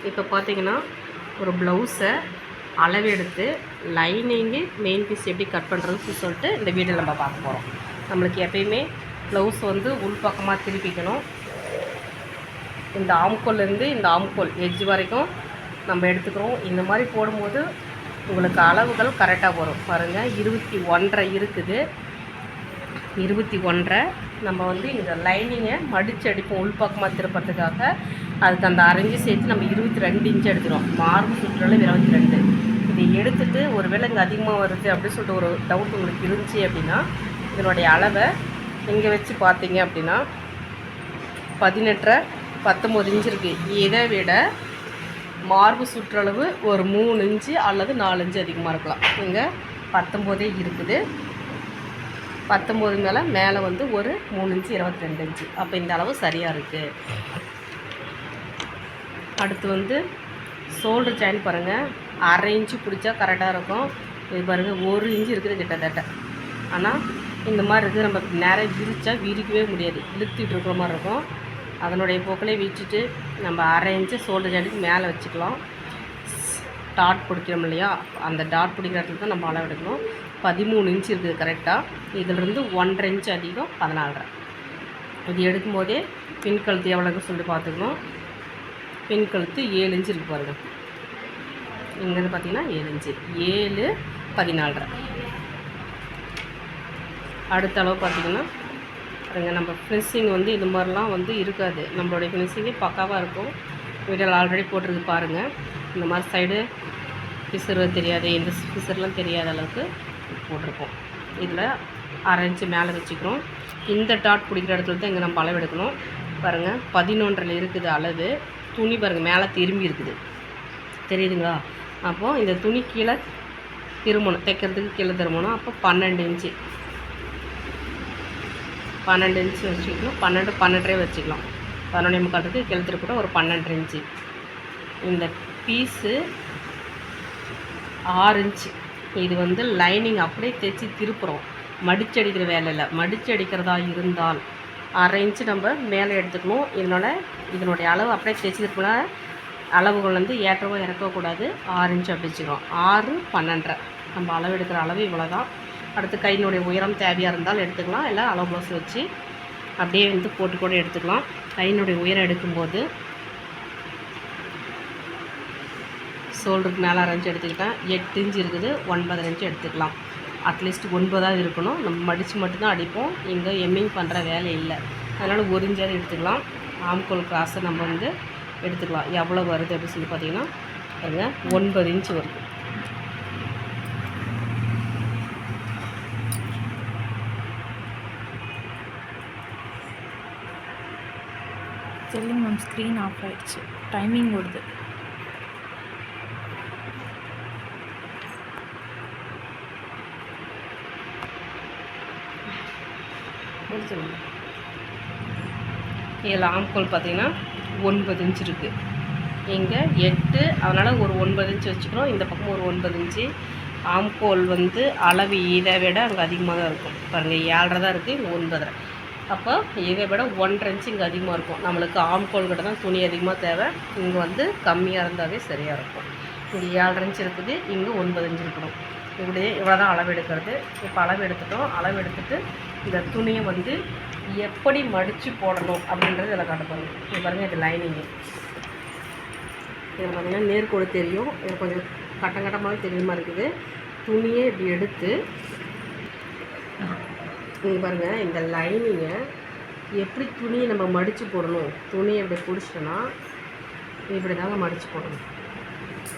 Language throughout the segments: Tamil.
இப்போ பார்த்தீங்கன்னா ஒரு ப்ளவுஸை அளவு எடுத்து லைனிங்கு மெயின் பீஸ் எப்படி கட் பண்ணுறதுன்னு சொல்லிட்டு இந்த வீடியோவில் நம்ம பார்க்க போகிறோம். நம்மளுக்கு எப்பயுமே ப்ளவுஸ் வந்து உள்பக்கமாக திருப்பிக்கணும். இந்த ஆம்கோல்லேருந்து இந்த ஆம்கோல் எட்ஜ் வரைக்கும் நம்ம எடுத்துக்கிறோம். இந்த மாதிரி போடும்போது உங்களுக்கு அளவுகள் கரெக்டாக வரும். பாருங்கள், 21.5 இருக்குது. 21.5 நம்ம வந்து இந்த லைனிங்கை மடித்து அடிப்போம் உள்பக்கமாக திருப்பறதுக்காக. அதுக்கு அந்த அரைஞ்சி சேர்த்து நம்ம 22 இன்ச்சு எடுத்துக்கிறோம். மார்பு சுற்றளவு 22. இதை எடுத்துகிட்டு ஒரு வேளை இங்கே அதிகமாக வருது அப்படின்னு சொல்லிட்டு ஒரு டவுட் உங்களுக்கு இருந்துச்சு அப்படின்னா இதனுடைய அளவை இங்கே வச்சு பார்த்தீங்க அப்படின்னா 18.5 இன்ச்சு இருக்குது. இதை விட மார்பு சுற்றளவு ஒரு 3 இன்ச்சு அல்லது 4 இன்ச்சு அதிகமாக இருக்கலாம். இங்கே 19 இருக்குது. 19 மேலே வந்து ஒரு 3 இன்ச்சு 22 இன்ச்சு. அப்போ இந்த அளவு சரியாக இருக்குது. அடுத்து வந்து ஷோல்டர் ஜாயின் பாருங்கள், அரை இன்ச்சு பிடிச்சா கரெக்டாக இருக்கும். இது பாருங்கள் 1 இன்ச்சு இருக்குது கிட்டத்தட்ட. ஆனால் இந்த மாதிரி இருக்குது, நம்ம நேரம் விரிச்சா விரிக்கவே முடியாது, இழுத்துட்டு இருக்கிற மாதிரி இருக்கும். அதனுடைய போக்கிலே விரிச்சிட்டு நம்ம அரை இன்ச்சு ஷோல்டர் ஜாயின்ட்டுக்கு மேலே வச்சுக்கலாம். டாட் பிடிக்கிறோம் இல்லையா, அந்த டாட் பிடிக்கிற இடத்துல தான் நம்ம அளவு எடுக்கணும். 13 இன்ச்சு இருக்குது கரெக்டாக. இதிலிருந்து 1.5 இன்ச்சு அதிகம் 14.5. இது எடுக்கும்போதே பின் கழுத்து எவ்வளோக்கு சொல்லிட்டு பார்த்துக்கணும். பின் கழுத்து 7 இன்ச்சு இருக்குது பாருங்கள். இங்கேருந்து பார்த்தீங்கன்னா 7 இன்ச்சு, 7 14.5. அடுத்த அளவு பார்த்திங்கன்னா பாருங்க, நம்ம ஃபினிஷிங் வந்து இது மாதிரிலாம் வந்து இருக்காது. நம்மளுடைய ஃபினிஷிங்கே பக்காவாக இருக்கும். வீடியோவில் ஆல்ரெடி போட்டிருக்கு பாருங்கள். இந்த மாதிரி சைடு பிசர்வது தெரியாது, இந்த பிசர்லாம் தெரியாத அளவுக்கு போட்டிருக்கோம். இதில் அரை இன்ச்சு மேலே வச்சுக்கிறோம். இந்த டாட் பிடிக்கிற இடத்துல தான் இங்கே நம்ம அளவு எடுக்கணும். பாருங்கள் 11.5 இருக்குது அளவு. துணி பாருங்கள் மேலே திரும்பி இருக்குது, தெரியுதுங்களா? அப்போது இந்த துணி கீழே திரும்பணும், தைக்கிறதுக்கு கீழே திரும்பணும். அப்போ 12 இன்ச்சு 12 இன்ச்சு வச்சுக்கணும். 12.5 வச்சுக்கலாம். 11.25 கீழே திருப்பிட ஒரு 12 இன்ச்சு. இந்த பீஸு 6 இன்ச்சு. இது வந்து லைனிங் அப்படியே தைச்சி திருப்புறோம், மடித்து அடிக்கிற வேலை இல்லை. மடித்து அடிக்கிறதா இருந்தால் அரை இன்ச்சு நம்ம மேலே எடுத்துக்கணும். இதனுடைய அளவு அப்படியே தைச்சி திருப்பினா அளவுகள் வந்து ஏற்றவோ இறக்கக்கூடாது. 6 இன்ச்சு அப்படி வச்சுக்கிறோம். 6 12.5 நம்ம அளவு எடுக்கிற அளவு இவ்வளோ தான். அடுத்து கையினுடைய உயரம் தேவையாக இருந்தால் எடுத்துக்கலாம், இல்லை அளவு ப்ளவுஸ் வச்சு அப்படியே வந்து போட்டு கூட எடுத்துக்கலாம். கையினுடைய உயரம் எடுக்கும்போது ஷோல்டருக்கு மேலே 6 இன்ச்சு எடுத்துக்கிட்டேன். 8 இன்ச்சு இருக்குது, 9 இன்ச்சு எடுத்துக்கலாம். அட்லீஸ்ட் 9 இருக்கணும். நம்ம மடித்து மட்டும்தான் அடிப்போம், இங்கே எம்மிங் பண்ணுற வேலை இல்லை. அதனால் 1 இன்ச்சாவது எடுத்துக்கலாம். ஆம்கோல் கிராஸை நம்ம வந்து எடுத்துக்கலாம். எவ்வளோ வருது அப்படின்னு சொல்லி பார்த்தீங்கன்னா பாருங்க 9 இன்ச்சு வருது. சொல்லுங்க மேம், ஸ்க்ரீன் ஆஃப் ஆகிடுச்சு, டைமிங் ஓடுது. சொல்லுங்கள். இதில் ஆம்கோல் பார்த்திங்கன்னா 9 இன்ச்சு இருக்குது, இங்கே 8. அதனால் ஒரு 9 இன்ச்சு வச்சுக்கிறோம். இந்த பக்கம் ஒரு 9 இன்ச்சு. ஆம்கோல் வந்து அளவு இதை விட அங்கே அதிகமாக தான் இருக்கும். பாருங்கள் 7.5 தான் இருக்குது, இங்கே 9.5. அப்போ இதை விட 1.5 இன்ச்சு இங்கே அதிகமாக இருக்கும். நம்மளுக்கு ஆம்கோல் கிட்ட தான் துணி அதிகமாக தேவை. இங்கே வந்து கம்மியாக இருந்தாவே சரியாக இருக்கும். இங்கே 7.5 இன்ச்சு இருக்குது, இங்கே 9 இன்ச்சு இருக்கணும். இப்படியே இவ்வளோ தான் அளவு எடுக்கிறது. இப்போ அளவு எடுத்துட்டோம். அளவு எடுத்துகிட்டு இந்த துணியை வந்து எப்படி மடித்து போடணும் அப்படின்றது இதில் காட்டப்போம். இது பாருங்கள், இது லைனிங்கு. இதில் பார்த்திங்கன்னா நேர்கோடு தெரியும், இது கொஞ்சம் கட்டமாகவே தெரியுமா இருக்குது. துணியை இப்படி எடுத்து இங்கே பாருங்கள், இந்த லைனிங்கை எப்படி துணியை நம்ம மடித்து போடணும். துணியை இப்படி பிடிச்சிட்டோன்னா இப்படி தாங்க மடித்து போடணும்.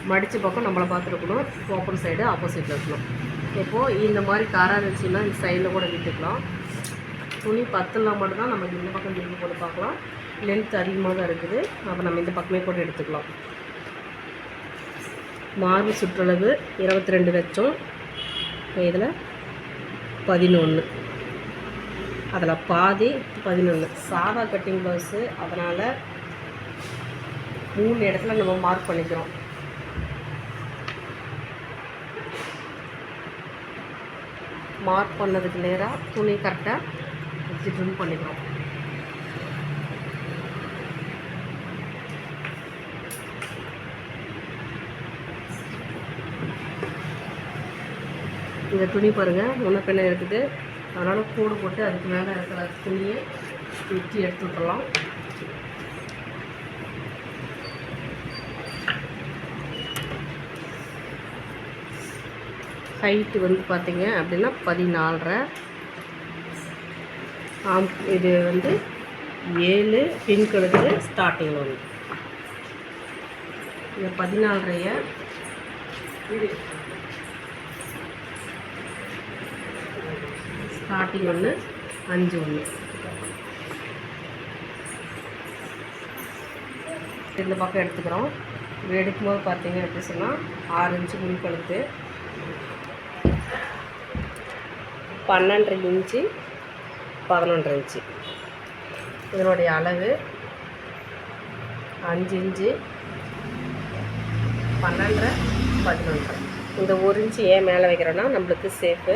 மடித்த பக்கம் நம்மளை பார்த்துருக்கணும், ஓப்பன் சைடு ஆப்போசிட்டில் இருக்கணும். இப்போது இந்த மாதிரி காராக இருந்துச்சுன்னா இந்த சைடில் கூட விட்டுக்கலாம். துணி 10 மட்டும்தான் நம்ம இந்த பக்கம் திரும்பி போட்டு பார்க்கலாம். லென்த் அதிகமாக தான் இருக்குது, அப்போ நம்ம இந்த பக்கமே கூட எடுத்துக்கலாம். மார்பு சுற்றளவு 22 வச்சோம். இதில் 11, அதில் பாதி 11. சாதா கட்டிங் ப்ளவுஸு, அதனால் 3 இடத்துல நம்ம மார்க் பண்ணிக்கிறோம். மார்க் பண்ணதுக்கு நேராக துணி கரெக்டாக வச்சு ட்ரிம் பண்ணிக்கிறோம். இந்த துணி பாருங்கள் முன்ன பின்ன இருக்குது, அதனால் கூடு போட்டு அதுக்கு மேலே இருக்கிற துணியை வெட்டி எடுத்து விட்டுறலாம். ஹைட்டு வந்து பார்த்திங்க அப்படின்னா 14.5. இது வந்து 7 பின் கழுத்து ஸ்டார்டிங்கில் வந்து இந்த 14.5 ஸ்டார்டிங் 1 5 1. இந்த பக்கம் எடுத்துக்கிறோம். இப்படி எடுக்கும்போது பார்த்தீங்க எப்படி சொன்னால் 6 இன்ச்சு முன் கழுத்து, 12.5 இன்ச்சு 11.5 இன்ச்சு. இதனுடைய அளவு 5 இன்ச்சு 12.5 11. இந்த 1 இன்ச்சு ஏன் மேலே வைக்கிறோன்னா நம்மளுக்கு சேஃபு.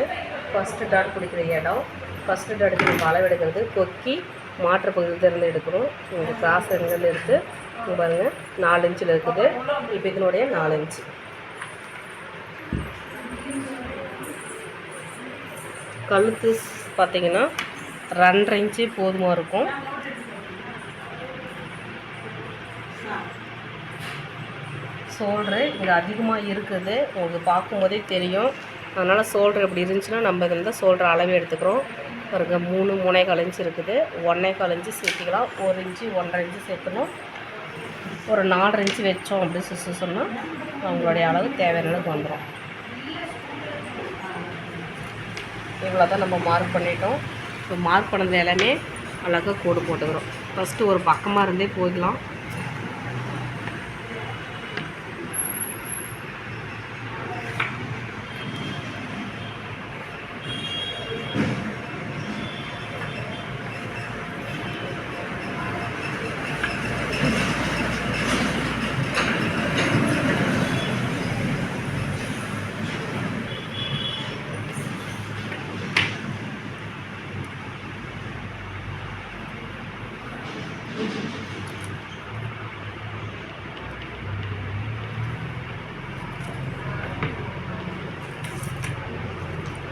ஃபஸ்ட்டு டாட் பிடிக்கிற இடம், ஃபஸ்ட்டு டாட்டுக்கு நம்ம அளவு எடுக்கிறது கொக்கி மாற்று பகுதியிலேருந்து எடுக்கணும். இந்த கிராஸ் எங்கேருந்து எடுத்து இங்கே பாருங்கள் 4 இன்ச்சில் இருக்குது. இப்போ இதனுடைய 4 இன்ச்சு. கழுத்து பார்த்திங்கன்னா 2.5 இன்ச்சு போதுமாக இருக்கும். ஷோல்ட்ரு இங்கே அதிகமாக இருக்குது, உங்களுக்கு பார்க்கும்போதே தெரியும். அதனால் ஷோல்ட்ரு எப்படி இருந்துச்சுன்னா நம்ம இதில் தான் ஷோல்ட்ரு அளவு எடுத்துக்கிறோம். பாருங்க 3.25 இன்ச்சு இருக்குது, 1.25 இன்ச்சு சேர்த்திக்கலாம். 1 இன்ச்சு 1.5 இன்ச்சு சேர்க்கணும். ஒரு 4.5 இன்ச்சு வச்சோம் அப்படின்னு சொன்னால் அவங்களுடைய அளவு தேவையான அளவுக்கு வந்துடும். இவ்வளோ தான் நம்ம மார்க் பண்ணிட்டோம். இப்போ மார்க் பண்ணது எல்லாமே அழகாக கோடு போட்டுக்கிறோம். ஃபஸ்ட்டு ஒரு பக்கமாக இருந்தே போய்க்கலாம்.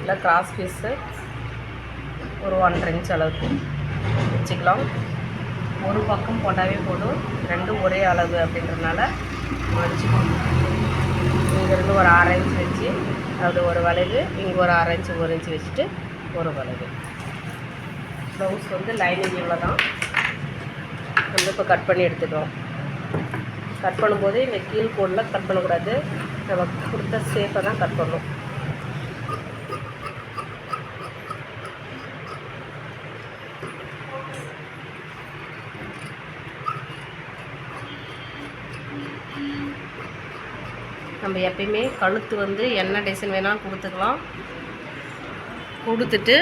இல்லை கிராஸ் பீஸு ஒரு 1.5 இன்ச் அளவுக்கு வச்சுக்கலாம். ஒரு பக்கம் போட்டாவே போதும், ரெண்டும் ஒரே அளவு அப்படின்றதுனால மடிச்சுக்கணும். இங்கேருந்து ஒரு 6 இன்ச் வச்சு அது ஒரு வளைவு, இங்கே ஒரு 6 இன்ச்சு 1 இன்ச்சு வச்சுட்டு ஒரு வளைவு. ப்ளவுஸ் வந்து லைனிங் இவ்வளோ தான். நம்ம இப்போ கட் பண்ணி எடுத்துக்கிறோம். கட் பண்ணும்போது இந்த கீழ் கோடில் கட் பண்ணக்கூடாது, நம்ம கொடுத்த ஷேப்பை தான் கட் பண்ணணும். நம்ம எப்பயுமே கழுத்து வந்து என்ன டிசைன் வேணாலும் கொடுத்துக்கலாம். கொடுத்துட்டு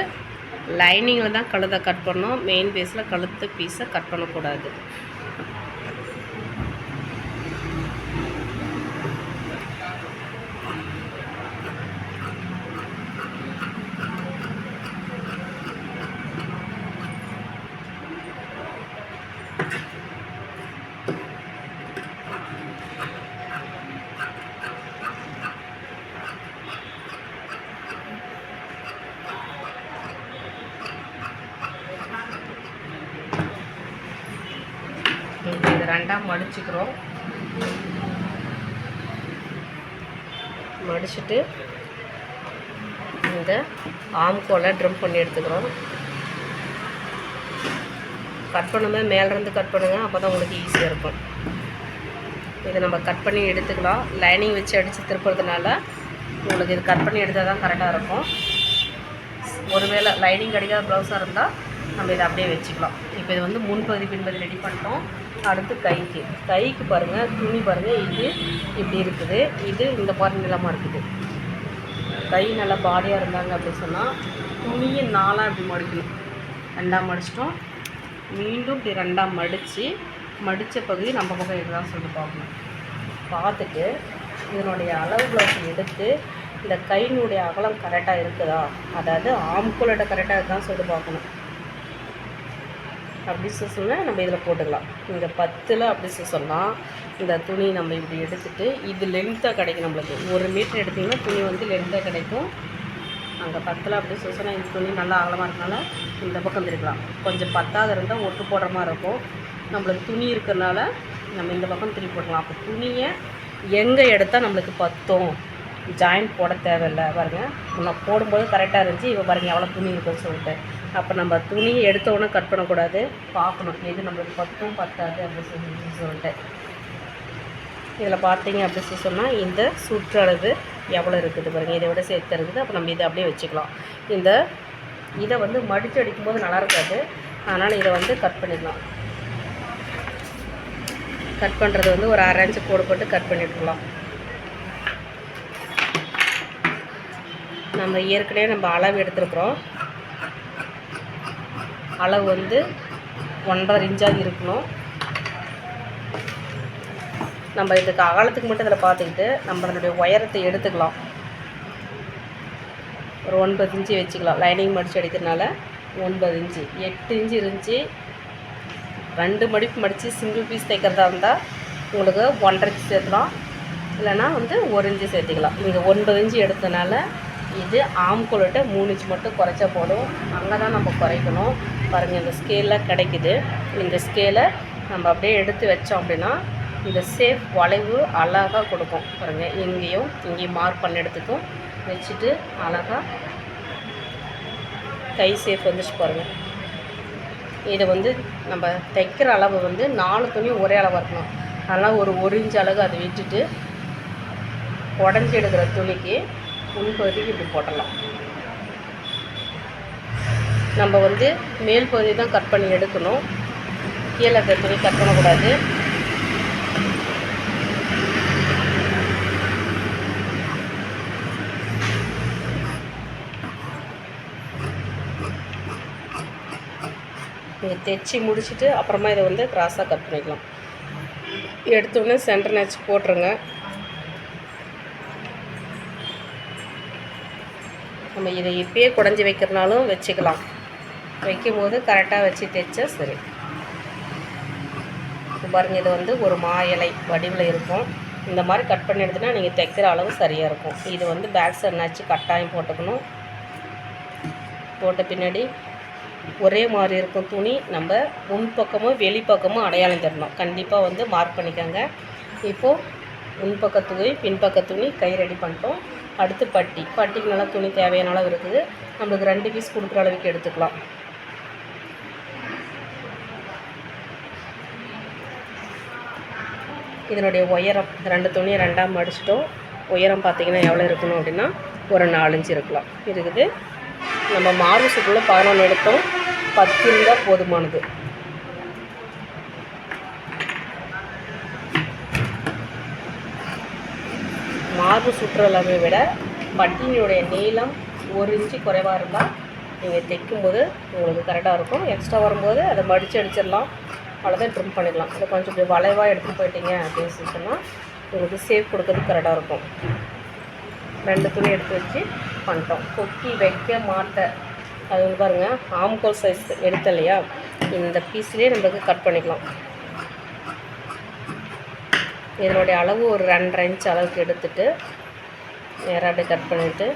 லைனிங்கில் தான் கழுத்தை கட் பண்ணணும், மெயின் பீஸில் கழுத்து பீஸை கட் பண்ணக்கூடாது. இது ரெண்டாக மடிச்சுக்கிறோம். மடிச்சுட்டு இந்த ஆம்கோலை ட்ரிம் பண்ணி எடுத்துக்கிறோம். கட் பண்ணும்போது மேலேருந்து கட் பண்ணுங்கள், அப்போ தான் உங்களுக்கு ஈஸியாக இருக்கும். இதை நம்ம கட் பண்ணி எடுத்துக்கலாம். லைனிங் வச்சு அடித்து திருப்புறதுனால உங்களுக்கு இது கட் பண்ணி எடுத்தால் தான் கரெக்டாக இருக்கும். ஒருவேளை லைனிங் கிடைக்காத ப்ளவுஸாக இருந்தால் நம்ம இதை அப்படியே வச்சுக்கலாம். இப்போ இது வந்து முன்பகுதி பின்பகுதி ரெடி பண்ணிட்டோம். அடுத்து கைக்கு பாருங்கள், துணி பாருங்கள், இது இப்படி இருக்குது, இது இந்த மாதிரி நிலமாக இருக்குது. கை நல்லா பாடியாக இருந்தாங்க அப்படின்னு சொன்னால் துணியை 4ஆக இப்படி மடிக்கணும். 2ஆக மடிச்சிட்டோம். மீண்டும் இப்படி 2ஆக மடித்த பகுதி நம்ம பக்கம் இதுதான் சொல்லிட்டு பார்க்கணும். பார்த்துட்டு இதனுடைய அளவு ப்ளவுஸ் எடுத்து இந்த கையினுடைய அகலம் கரெக்டாக இருக்குதா, அதாவது ஆம்கோலோட கரெக்டாக இருக்குதான் சொல்லிட்டு பார்க்கணும். அப்படி சொன்னால் நம்ம இதில் போட்டுக்கலாம். இந்த 10ல் அப்படி சொன்னால் இந்த துணி நம்ம இப்படி எடுத்துகிட்டு இது லென்த்தாக கிடைக்கும். நம்மளுக்கு 1 மீட்டர் எடுத்திங்கன்னா துணி வந்து லென்த்தாக கிடைக்கும். அங்கே பத்தில் அப்படி சொன்னா இந்த துணி நல்லா அகலமாக இருக்கனால இந்த பக்கம் திருக்கலாம். கொஞ்சம் பத்தாவது இருந்தால் ஒட்டு போடுற மாதிரி இருக்கும். நம்மளுக்கு துணி இருக்கிறனால நம்ம இந்த பக்கம் திருப்பி போட்டுக்கலாம். அப்போ துணியை எங்கே எடுத்தால் நம்மளுக்கு பத்தும், ஜாயிண்ட் போட தேவையில்லை. பாருங்கள், முன்ன போடும்போது கரெக்டாக இருந்துச்சு. இப்போ பாருங்கள் எவ்வளோ துணி இருக்குன்னு சொல்லிட்டு. அப்போ நம்ம துணியை எடுத்தோடனே கட் பண்ணக்கூடாது, பார்க்கணும் எது நம்மளுக்கு பத்தும் பத்தாது அப்படின்னு சொல்லிட்டு. இதில் பார்த்தீங்க அப்படின்னு சொன்னால் இந்த சுற்றளவு எவ்வளோ இருக்குது பாருங்கள், இதை விட சேர்த்து இருக்குது. அப்போ நம்ம இதை அப்படியே வச்சுக்கலாம். இதை வந்து மடித்து அடிக்கும்போது நல்லா இருக்காது, அதனால் இதை வந்து கட் பண்ணிடலாம். கட் பண்ணுறது வந்து ஒரு 1/2 இன்ச்சு கோடு போட்டு கட் பண்ணிட்டுருக்கலாம். நம்ம ஏற்கனவே நம்ம அளவு எடுத்துருக்குறோம். அளவு வந்து 1.5 இன்ச்சாக இருக்கணும். நம்ம இதுக்கு அகலத்துக்கு மட்டும் இதில் பார்த்துக்கிட்டு நம்மளுடைய உயரத்தை எடுத்துக்கலாம். ஒரு 9 இன்ச்சு வச்சுக்கலாம். லைனிங் மடித்து அடிக்கிறதுனால 9 இன்ச்சு. 8 இன்ச்சு இருந்துச்சு. 2 மடிப்பு மடித்து சிங்கிள் பீஸ் தைக்கிறதா இருந்தால் உங்களுக்கு 1.5 இன்ச்சு சேர்த்துக்கலாம், இல்லைனா வந்து 1 இன்ச்சு சேர்த்துக்கலாம். இங்கே 9 இன்ச்சு எடுத்தனால இது ஆம்கோல்கிட்ட 3 இன்ச்சு மட்டும் குறைச்சா போடும். அங்கே தான் நம்ம குறைக்கணும். பாருங்கள், இந்த ஸ்கேலில் கிடைக்குது. இந்த ஸ்கேலை நம்ம அப்படியே எடுத்து வச்சோம் அப்படின்னா இந்த சேஃப் வளைவு அழகாக கொடுக்கும். பாருங்கள், இங்கேயும் மார்க் பண்ண இடத்துக்கும் வச்சுட்டு அழகாக கை சேஃப் வந்துச்சு பாருங்கள். இதை வந்து நம்ம தைக்கிற அளவு வந்து 4 துணி ஒரே அளவாக இருக்கணும். அதனால் ஒரு 1 இன்ச் அளவு அதை விட்டுட்டு உடஞ்சி எடுக்கிற துணிக்கு முன்பகுதிக்கு இப்படி போட்டலாம். நம்ம வந்து மேல் பகுதி தான் கட் பண்ணி எடுக்கணும், கீழே இருக்கிற துணி கட் பண்ணக்கூடாது. நீங்கள் தைச்சி முடிச்சுட்டு அப்புறமா இதை வந்து கிராஸாக கட் பண்ணிக்கலாம். எடுத்தோடனே சென்டர் நச்சு போட்டுருங்க. நம்ம இதை இப்பயே குடஞ்சி வைக்கிறனாலும் வச்சுக்கலாம். வைக்கும்போது கரெக்டாக வச்சு தைச்சா சரி. பாருங்கள், இது வந்து ஒரு மா இலை வடிவில் இருக்கும். இந்த மாதிரி கட் பண்ணி எடுத்துனா நீங்கள் தைக்கிற அளவு சரியாக இருக்கும். இது வந்து பேக் சைடு நச்சு கட்டாயம் போட்டுக்கணும். போட்ட பின்னாடி ஒரே மாதிரி இருக்கும் துணி. நம்ம முன்பக்கமும் வெளிப்பக்கமும் அடையாளம் தரணும். கண்டிப்பாக வந்து மார்க் பண்ணிக்கோங்க. இப்போது முன்பக்க துணி பின்பக்க துணி கை ரெடி பண்ணிட்டோம். அடுத்து பட்டிக்கு நல்லா துணி தேவையான அளவு இருக்குது. நம்மளுக்கு 2 பீஸ் கொடுக்குற அளவுக்கு எடுத்துக்கலாம். இதனுடைய உயரம் 2 துணியை 2ஆக மடிச்சிட்டோம். உயரம் பார்த்திங்கன்னா எவ்வளோ இருக்கணும் அப்படின்னா ஒரு 4 இன்ச்சு இருக்கலாம் இருக்குது. நம்ம மார்பு சுற்றுல 11 எடுத்தோம், 10 இருந்தால் போதுமானது. மார்பு சுற்றுலாவை விட பட்டினுடைய நீளம் 1 இன்ச்சு குறைவாக இருந்தால் நீங்கள் தைக்கும்போது உங்களுக்கு கரெக்டாக இருக்கும். எக்ஸ்ட்ரா வரும்போது அதை மடித்து அடிச்சிடலாம், அவ்வளோதான் ட்ரிம் பண்ணிடலாம். அதை கொஞ்சம் இப்படி வளைவாக எடுத்துகிட்டு போயிட்டீங்க அப்படின்னு சொன்னால் உங்களுக்கு சேஃப் கொடுக்கறதுக்கு கரெக்டாக இருக்கும். 2 துணி எடுத்து வச்சு பண்ணிட்டோம். கொக்கி வைக்க மாட்டேன் அது வந்து பாருங்கள், ஆம்கோல் சைஸ் எடுத்த இல்லையா, இந்த பீஸ்லேயே நம்மளுக்கு கட் பண்ணிக்கலாம். இதனுடைய அளவு ஒரு 2.5 இன்ச் அளவுக்கு எடுத்துகிட்டு நேராக அப்படியே கட் பண்ணிவிட்டு,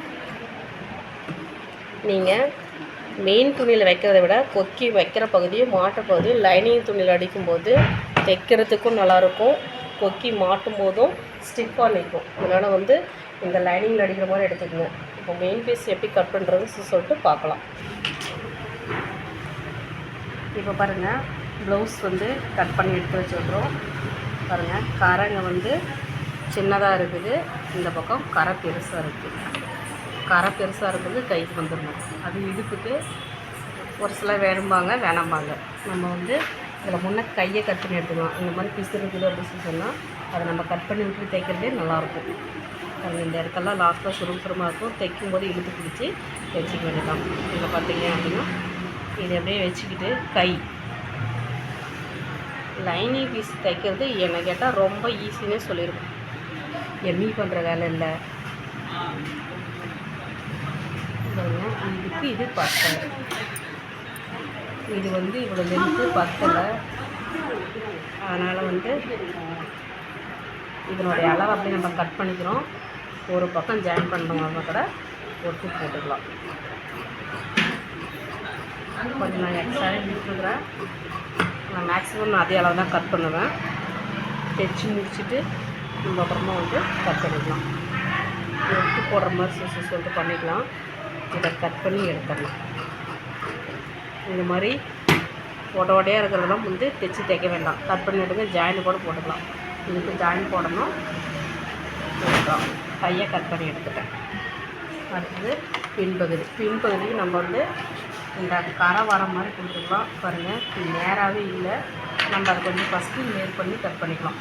நீங்கள் மெயின் துணியில் வைக்கிறத விட கொக்கி வைக்கிற பகுதியும் மாட்ட பகுதியும் லைனிங் துணியில் அடிக்கும்போது தைக்கிறதுக்கும் நல்லாயிருக்கும். கொக்கி மாட்டும் போதும் ஸ்டிஃபாக நிற்கும். அதனால் வந்து இந்த லைனிங்கில் அடிக்கிற மாதிரி எடுத்துக்கோங்க. இப்போ மெயின் பீஸ் எப்படி கட் பண்ணுறதுன்னு சொல்லிட்டு பார்க்கலாம். இப்போ பாருங்கள், ப்ளவுஸ் வந்து கட் பண்ணி எடுத்து வச்சுருக்குறோம். பாருங்கள், கரைங்க வந்து சின்னதாக இருக்குது, இந்த பக்கம் கரை பெருசாக இருக்குது. கரை பெருசாக இருக்கிறது கைக்கு வந்துடணும். அது இடுப்புக்கு ஒரு சில வேணும்பாங்க வேணாம்பாங்க. நம்ம வந்து இதில் முன்னே கையை கட் பண்ணி எடுத்துக்கலாம். இந்த மாதிரி பிசு இருக்குது அப்படின்னு சொன்னால் அதை நம்ம கட் பண்ணி விட்டு தைக்கிறதே நல்லாயிருக்கும். அது இந்த இடத்தெல்லாம் லாஸ்ட்டாக சுருமாக இருக்கும். தைக்கும்போது இழுத்து பிடிச்சி வச்சுக்க வேண்டியதான். இதில் பார்த்தீங்க அப்படின்னா இதை அப்படியே வச்சுக்கிட்டு கை லைனிங் பீஸ் தைக்கிறது என்னை கேட்டால் ரொம்ப ஈஸின்னே சொல்லியிருக்கும். எம்மி பண்ணுற வேலை இல்லை. இதுக்கு இது பத்தலை, இது வந்து இவ்வளோ லென்த்து பத்தலை. அதனால் வந்து இதனுடைய அளவு அப்படியே நம்ம கட் பண்ணிக்கிறோம். ஒரு பக்கம் ஜாயின் பண்ணுறவங்க கூட ஒட்டு போட்டுக்கலாம். கொஞ்சம் நான் எக்ஸ்ட்ராவே விட்டுருக்குறேன். நான் மேக்ஸிமம் அதே அளவு தான் கட் பண்ணுவேன். தைச்சி முடிச்சுட்டு நம்ம அப்புறமா வந்து கட் பண்ணிக்கலாம். ஒட்டு போடுற மாதிரி சொல்லிட்டு பண்ணிக்கலாம். இதை கட் பண்ணி எடுத்துடலாம். இந்த மாதிரி உடையாக இருக்கிறதெல்லாம் வந்து தைச்சி தைக்க வேண்டாம். கட் பண்ணி எடுங்க. ஜாயின் கூட போட்டுக்கலாம். இதுக்கு ஜாயின் போடணும். கையை கட் பண்ணி எடுத்துட்டேன். அடுத்தது பின்பகுதிக்கு நம்ம வந்து இந்த கரை வர மாதிரி கொடுத்துக்கலாம். பாருங்கள், நேராகவே இல்லை. நம்ம அதை கொஞ்சம் ஃபஸ்ட்டு நேர் பண்ணி கட் பண்ணிக்கலாம்.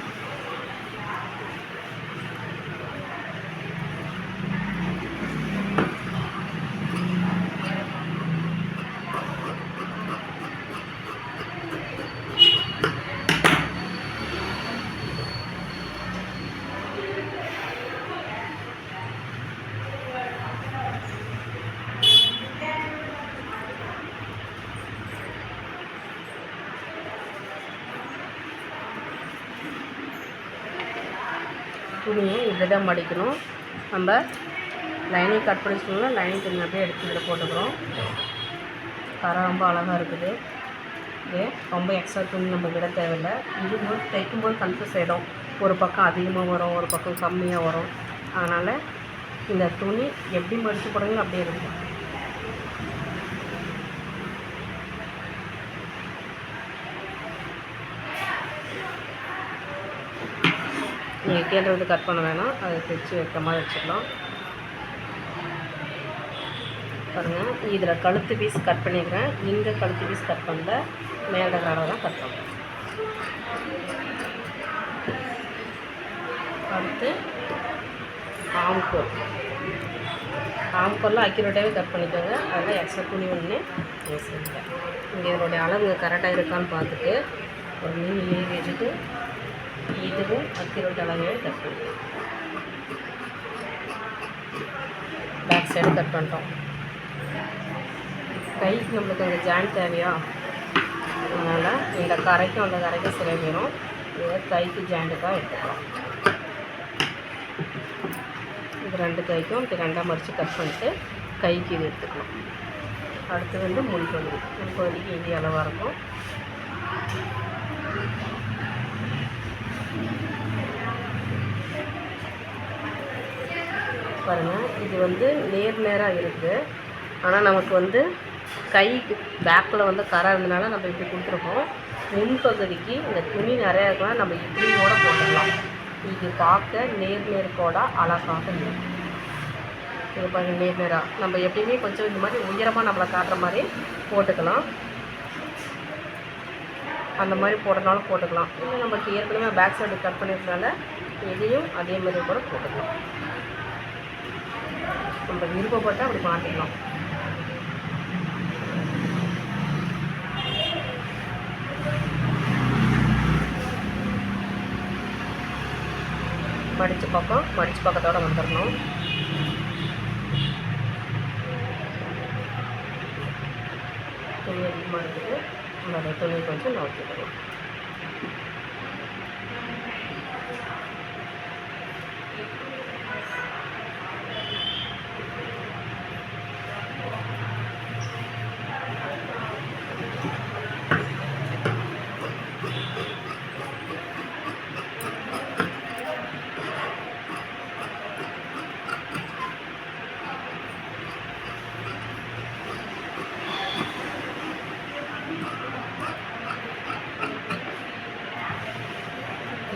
துணியை இப்படி தான் மடிக்கணும். நம்ம லைனிங் கட் பண்ணி சொல்லலாம். லைனிங் துணி அப்படியே எடுத்து இதில் போட்டுக்கிறோம். கரை ரொம்ப அழகாக இருக்குது. இது ரொம்ப எக்ஸ்ட்ரா துணி நம்ம விட தேவையில்லை. இது போது தைக்கும்போது கன்ஃபியூஸ் ஆகிடும். ஒரு பக்கம் அதிகமாக வரும், ஒரு பக்கம் கம்மியாக வரும். அதனால் இந்த துணி எப்படி மடித்து போடுங்க அப்படியே இருக்கும். நீங்கள் கேட்டது கட் பண்ண வேணாம். அதை தைச்சி வைக்கிற மாதிரி வச்சுக்கலாம். பாருங்கள், இதில் கழுத்து பீஸ் கட் பண்ணிக்கிறேன். இங்கே கழுத்து பீஸ் கட் பண்ணல, மேலே கடை தான் கட் பண்ணுறேன். அடுத்து ஆம்கோல்லாம் அக்யூரேட்டாகவே கட் பண்ணிக்கோங்க. அதெல்லாம் எக்ஸ்ட்ரா துணி ஒன்று செய்யுங்க. இங்கே இதனுடைய அளவு கரெக்டாக இருக்கான்னு பார்த்துட்டு ஒரு மீன் வச்சுட்டு இதுவும் அக்யூரேட் அளவே கட் பண்ணிக்கலாம். பேக் சைடு கட் பண்ணிட்டோம். கைக்கு நம்மளுக்கு அங்கே ஜாயின் தேவையா, அதனால் இந்த கரைக்கும் அந்த கரைக்கும் சில வேணும். இதை கைக்கு ஜாயிண்ட்டுக்காக எடுத்துக்கலாம். இது ரெண்டு கைக்கும் இது ரெண்டாக மறித்து கட் பண்ணிவிட்டு கைக்கு இது எடுத்துக்கலாம். அடுத்து வந்து முன்பகுதிக்கு இது அளவாக இருக்கும். பாருங்கள், இது வந்து நேராக இருக்குது. ஆனால் நமக்கு வந்து கைக்கு பேக்கில் வந்து கரை இருந்தனால நம்ம இப்படி கொடுத்துருக்கோம். முன்பகுதிக்கு இந்த துணி நிறையா இருக்கலாம். நம்ம இப்படியோட போட்டுடலாம். இது பார்க்க நேர்கோட அழகாக இருக்கும். இது பாருங்கள், நேராக நம்ம எப்பயுமே கொஞ்சம் இந்த மாதிரி உயரமாக நம்மளை காட்டுற மாதிரி போட்டுக்கலாம். அந்த மாதிரி போடுறதுனாலும் போட்டுக்கலாம். இல்லை நமக்கு ஏற்கனவே பேக் சைடு கட் பண்ணியிருக்கனால இதையும் அதே மாதிரி கூட போட்டுக்கலாம். நம்ம விருப்பப்பட்டால் அப்படி மாற்றிக்கலாம். மடித்த பக்கத்தோடு வந்துடணும். துணி அதிகமாக இருக்குது. நம்மளோட துணி கொஞ்சம் நோக்கிக்கணும்.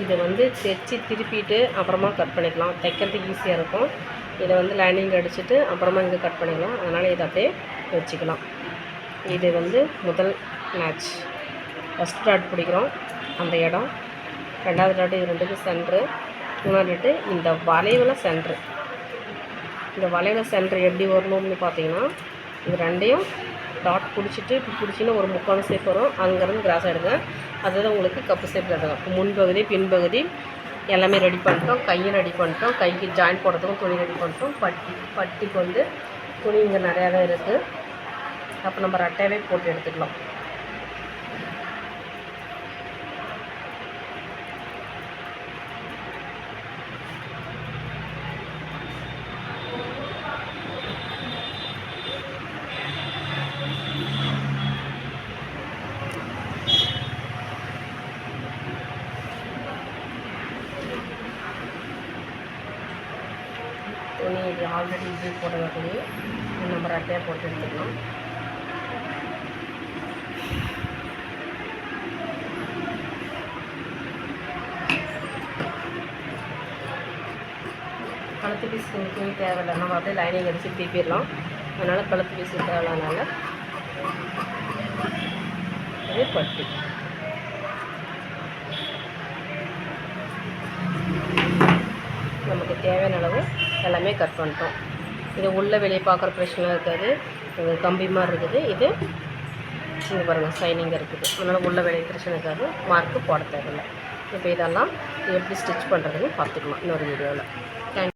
இதை வந்து தைச்சி திருப்பிட்டு அப்புறமா கட் பண்ணிக்கலாம். தைக்கிறதுக்கு ஈஸியாக இருக்கும். இதை வந்து லைனிங் அடிச்சுட்டு அப்புறமா இங்கே கட் பண்ணிக்கலாம். அதனால் இதை அப்படியே வச்சுக்கலாம். இது வந்து முதல் மேட்ச். ஃபஸ்ட் டாட் பிடிக்கிறோம் அந்த இடம், ரெண்டாவது டாட்டு இது ரெண்டுக்கும் சென்ட்ரு, மூணாவது டாட்டு இந்த வளைவில் சென்ட்ரு. இந்த வளைவில் சென்ட்ரு எப்படி வரணும்னு பார்த்தீங்கன்னா இது ரெண்டையும் டாட் பிடிச்சிட்டு இப்படி பிடிச்சின்னு ஒரு முக்கால் ஷேப் வரும். அங்கேருந்து கிராஸ் எடுங்க. அதுதான் உங்களுக்கு கப்பு ஷேப் எடுத்துக்கலாம். முன்பகுதி பின்பகுதி எல்லாமே ரெடி பண்ணிட்டோம். கையும் ரெடி பண்ணிட்டோம். கைக்கு ஜாயின் போடுறதுக்கும் துணி ரெடி பண்ணிட்டோம். பட்டிக்கு வந்து துணி இங்கே நிறையா தான் இருக்குது. அப்போ நம்ம ரெட்டையாகவே போட்டு எடுத்துக்கலாம். துணி இது ஆல்ரெடி இது போடுற துணி நம்ம ரெட்டையாக போட்டு எடுத்துக்கலாம். கழுத்து பீஸ் துணி தேவையில்லை, நம்ம அப்படியே லைனிங் அடித்து திருப்பிடலாம். அதனால் கழுத்து பீஸ் தேவையில்லாதனால இது பட்டி. நமக்கு தேவையான அளவு எல்லாமே கட் பண்ணிட்டோம். இது உள்ளே வெளியே பார்க்குற பிரச்சனை இருக்காது. இது கம்பி மாதிரி இருக்குது. இது இங்கே பாருங்கள் சைனிங் இருக்குது. அதனால் உள்ளே வெளியே பிரச்சனை இருக்காது. மார்க்கு போட தேவையில்லை. இப்போ இதெல்லாம் எப்படி ஸ்டிச் பண்ணுறதுன்னு பார்த்துக்கலாம் இன்னொரு வீடியோவில். தேங்க்யூ.